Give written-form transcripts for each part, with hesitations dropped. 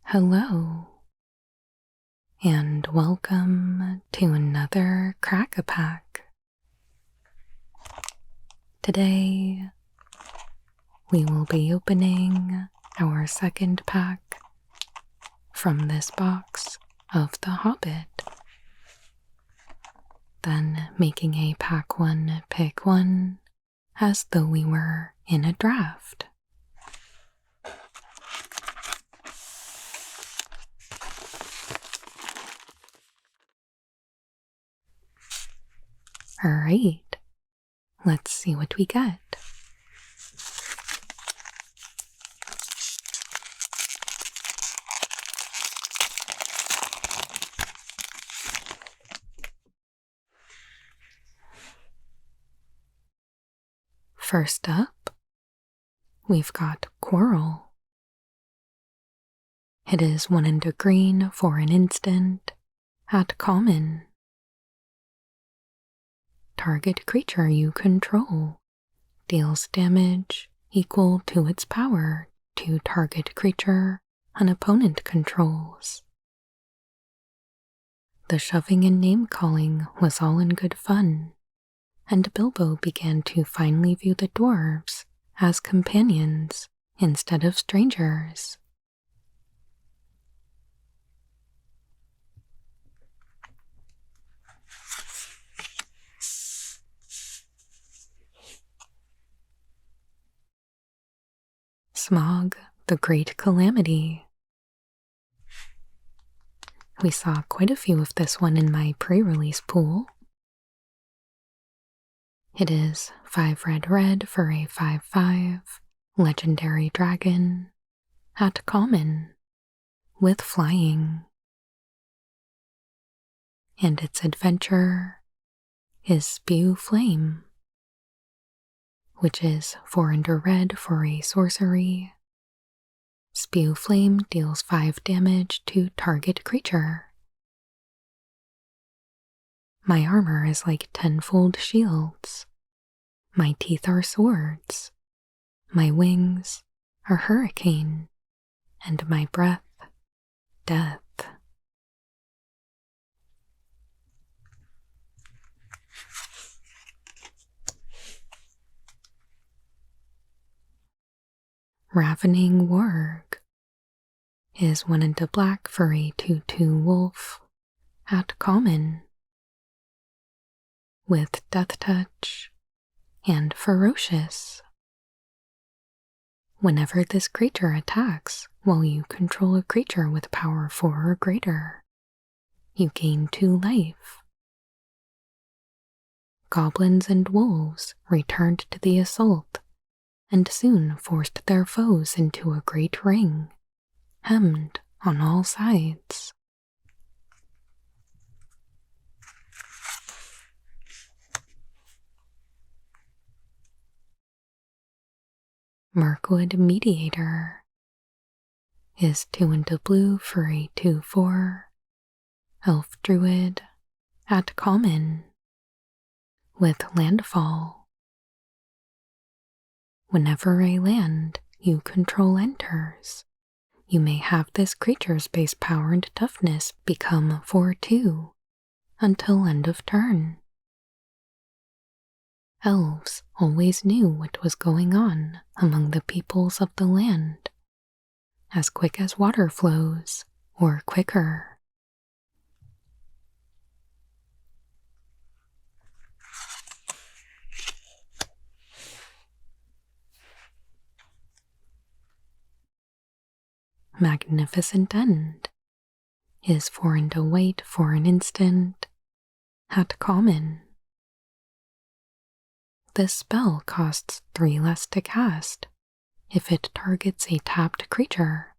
Hello, and welcome to another Crack-a-Pack. Today, we will be opening our second pack from this box of the Hobbit, then making a pack one pick one as though we were in a draft. Alright, let's see what we get. First up, we've got Quarrel. It is 1 and a green for an instant at common. Target creature you control deals damage equal to its power to target creature an opponent controls. The shoving and name-calling was all in good fun, and Bilbo began to finally view the dwarves as companions instead of strangers. Smog, the Great Calamity. We saw quite a few of this one in my pre-release pool. It is 5 red for a 5/5 legendary dragon at common with flying. And its adventure is Spew Flame, which is 4 and a red for a sorcery. Spew Flame deals 5 damage to target creature. My armor is like 10-fold shields. My teeth are swords. My wings are hurricane. And my breath, death. Ravening Warg is 1 and a black for a 2/2 wolf at common with Death Touch and Ferocious. Whenever this creature attacks while you control a creature with power 4 or greater, you gain 2 life. Goblins and wolves returned to the assault and soon forced their foes into a great ring, hemmed on all sides. Mirkwood Mediator is 2 and a blue for a 2/4 elf druid at common with landfall. Whenever a land you control enters, you may have this creature's base power and toughness become 4/2 until end of turn. Elves always knew what was going on among the peoples of the land, as quick as water flows or quicker. Magnificent End is 4 and a white for an instant at common. This spell costs 3 less to cast if it targets a tapped creature.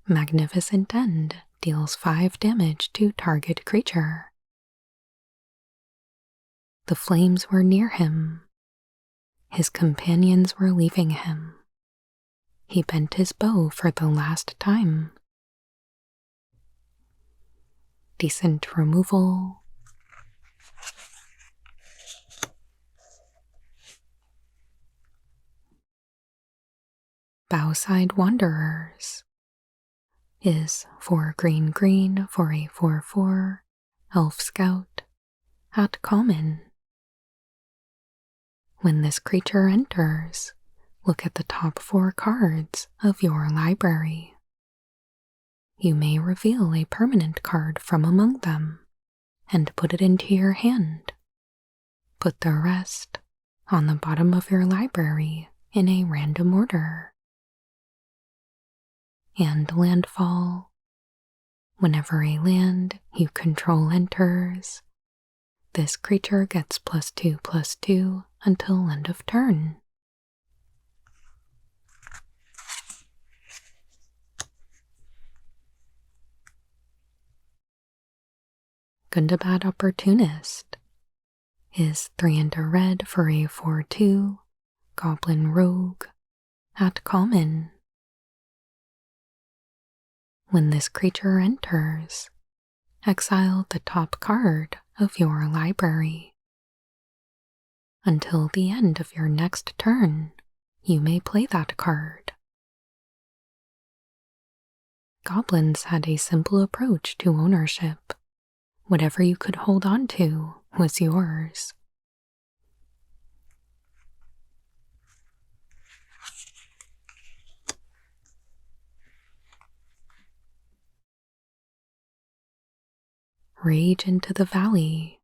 Magnificent End deals 5 damage to target creature. The flames were near him. His companions were leaving him. He bent his bow for the last time. Decent removal. Bowside Wanderers is 4 green green for a 4/4 elf scout at common. When this creature enters, look at the top 4 cards of your library. You may reveal a permanent card from among them and put it into your hand. Put the rest on the bottom of your library in a random order. And landfall. Whenever a land you control enters, this creature gets +2/+2 until end of turn. Gundabad Opportunist is 3 and a red for a 4/2 Goblin Rogue at common. When this creature enters, exile the top card of your library. Until the end of your next turn, you may play that card. Goblins had a simple approach to ownership. Whatever you could hold on to was yours. Rage into the Valley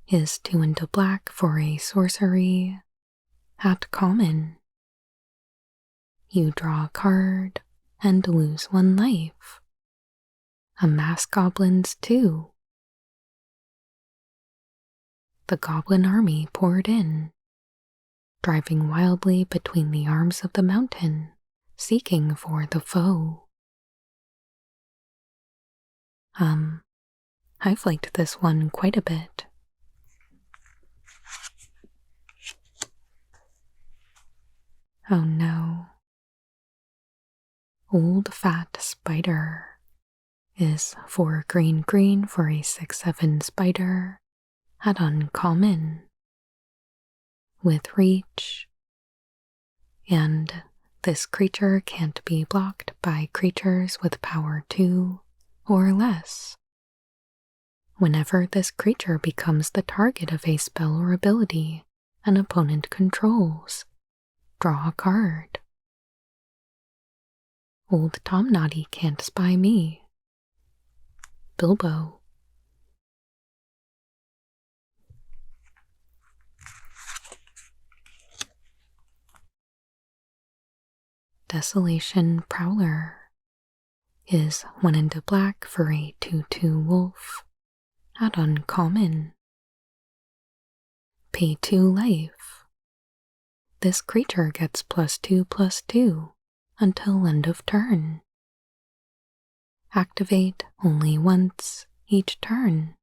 is 2 into black for a sorcery at common. You draw a card and lose 1 life. Amass goblins too. The goblin army poured in, driving wildly between the arms of the mountain, seeking for the foe. I've liked this one quite a bit. Oh no. Old Fat Spider is 4 green green for a 6/7 spider at uncommon with reach, and this creature can't be blocked by creatures with power 2 or less. Whenever this creature becomes the target of a spell or ability an opponent controls, draw a card. Old Tom Noddy can't spy me. Bilbo. Desolation Prowler is 1 into black for a 2/2 wolf at uncommon. Pay 2 life. This creature gets +2/+2 until end of turn. Activate only once each turn.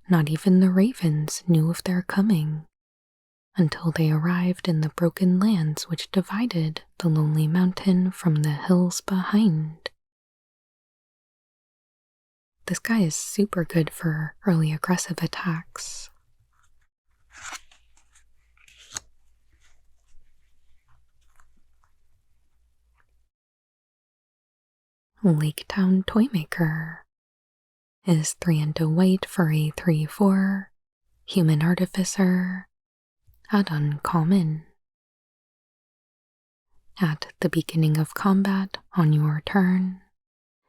Not even the ravens knew of their coming until they arrived in the broken lands which divided the lonely mountain from the hills behind. This guy is super good for early aggressive attacks. Laketown Toymaker is 3 into white for a 3/4 Human Artificer at uncommon. At the beginning of combat on your turn,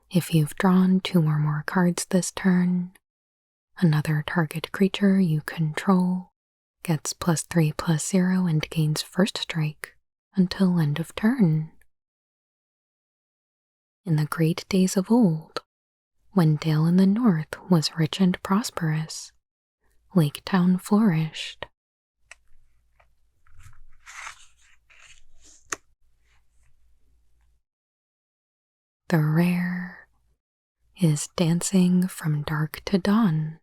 if you've drawn 2 or more cards this turn, another target creature you control gets +3/+0 and gains first strike until end of turn. In the great days of old, when Dale in the north was rich and prosperous, Laketown flourished. The rare is Dancing from Dark to Dawn.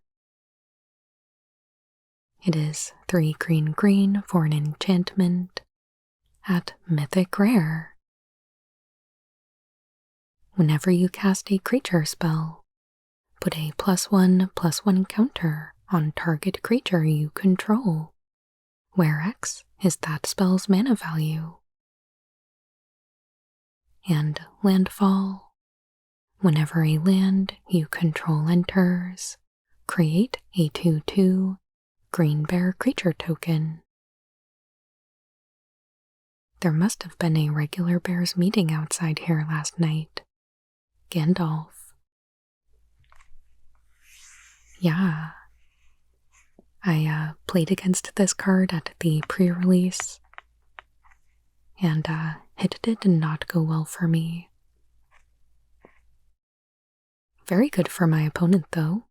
It is 3 green green for an enchantment at mythic rare. Whenever you cast a creature spell, put a +1/+1 counter on target creature you control, where X is that spell's mana value. And landfall. Whenever a land you control enters, create a 2/2 green bear creature token. There must have been a regular bears meeting outside here last night. Gandalf. Yeah. I played against this card at the pre-release, and it did not go well for me. Very good for my opponent, though.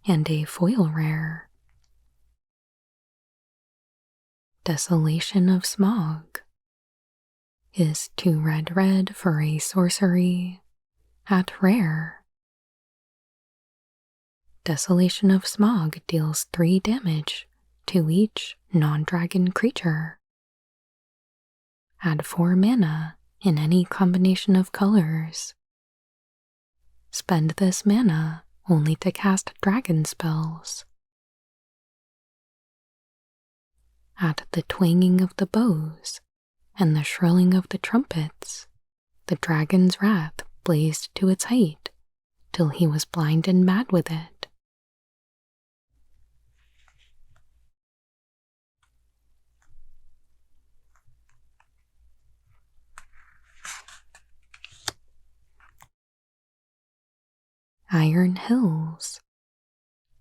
And a foil rare. Desolation of Smog is 2 red for a sorcery at rare. Desolation of Smog deals 3 damage to each non-dragon creature. Add 4 mana in any combination of colors. Spend this mana only to cast dragon spells. At the twanging of the bows and the shrilling of the trumpets, the dragon's wrath blazed to its height till he was blind and mad with it. Iron Hills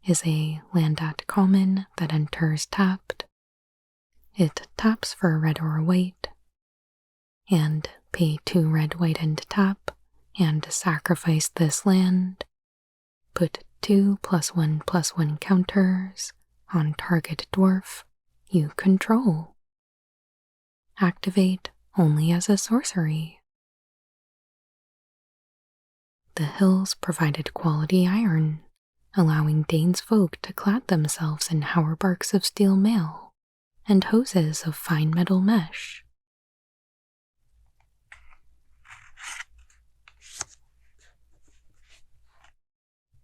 is a land at common that enters tapped. It taps for red or white, and pay 2 red, white, and tap, and sacrifice this land. Put 2 +1/+1 counters on target dwarf you control. Activate only as a sorcery. The hills provided quality iron, allowing Dane's folk to clad themselves in hauberks of steel mail and hoses of fine metal mesh.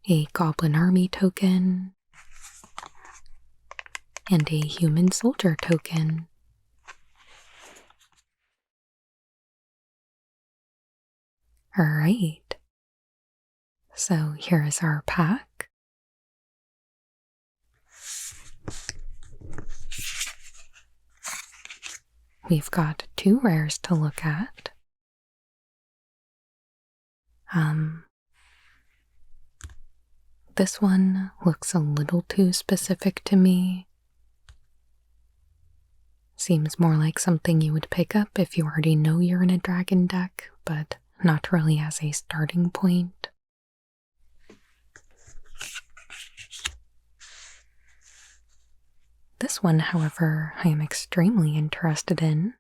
A goblin army token and a human soldier token. Alright. So here is our pack. We've got 2 rares to look at. This one looks a little too specific to me. Seems more like something you would pick up if you already know you're in a dragon deck, but not really as a starting point. This one, however, I am extremely interested in.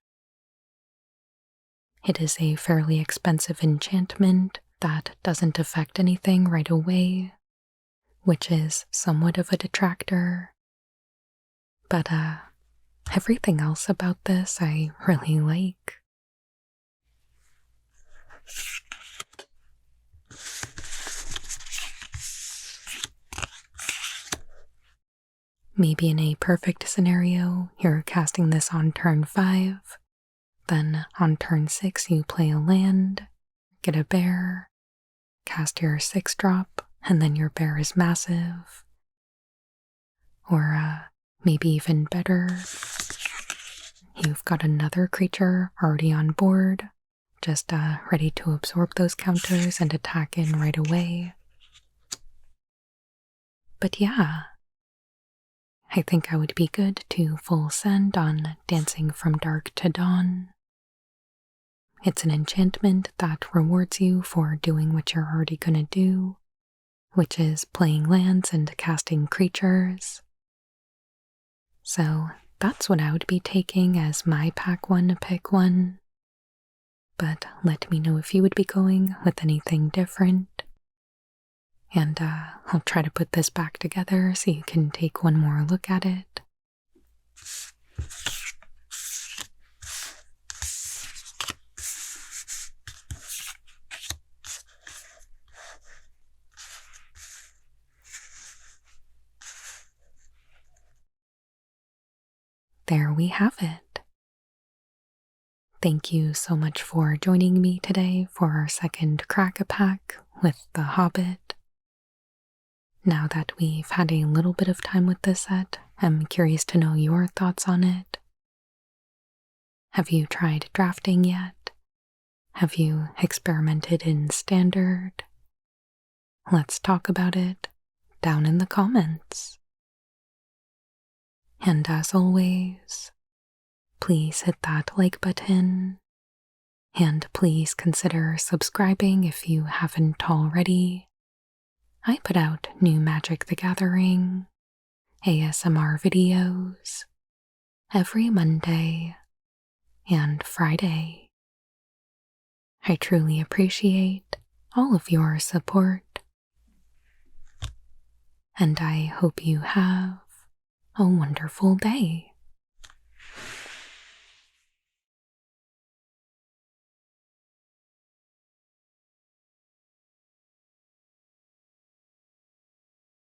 It is a fairly expensive enchantment that doesn't affect anything right away, which is somewhat of a detractor. But everything else about this I really like. Maybe in a perfect scenario, you're casting this on turn 5, then on turn 6 you play a land, get a bear, cast your 6-drop, and then your bear is massive. Or maybe even better, you've got another creature already on board, just ready to absorb those counters and attack in right away. But yeah, I think I would be good to full send on Dancing from Dark to Dawn. It's an enchantment that rewards you for doing what you're already gonna do, which is playing lands and casting creatures. So that's what I would be taking as my pack 1 pick 1. But let me know if you would be going with anything different. And I'll try to put this back together so you can take one more look at it. there we have it. Thank you so much for joining me today for our second crack-a-pack with The Hobbit. Now that we've had a little bit of time with this set, I'm curious to know your thoughts on it. Have you tried drafting yet? Have you experimented in standard? Let's talk about it down in the comments. And as always, please hit that like button, and please consider subscribing if you haven't already. I put out new Magic the Gathering ASMR videos every Monday and Friday. I truly appreciate all of your support, and I hope you have a wonderful day.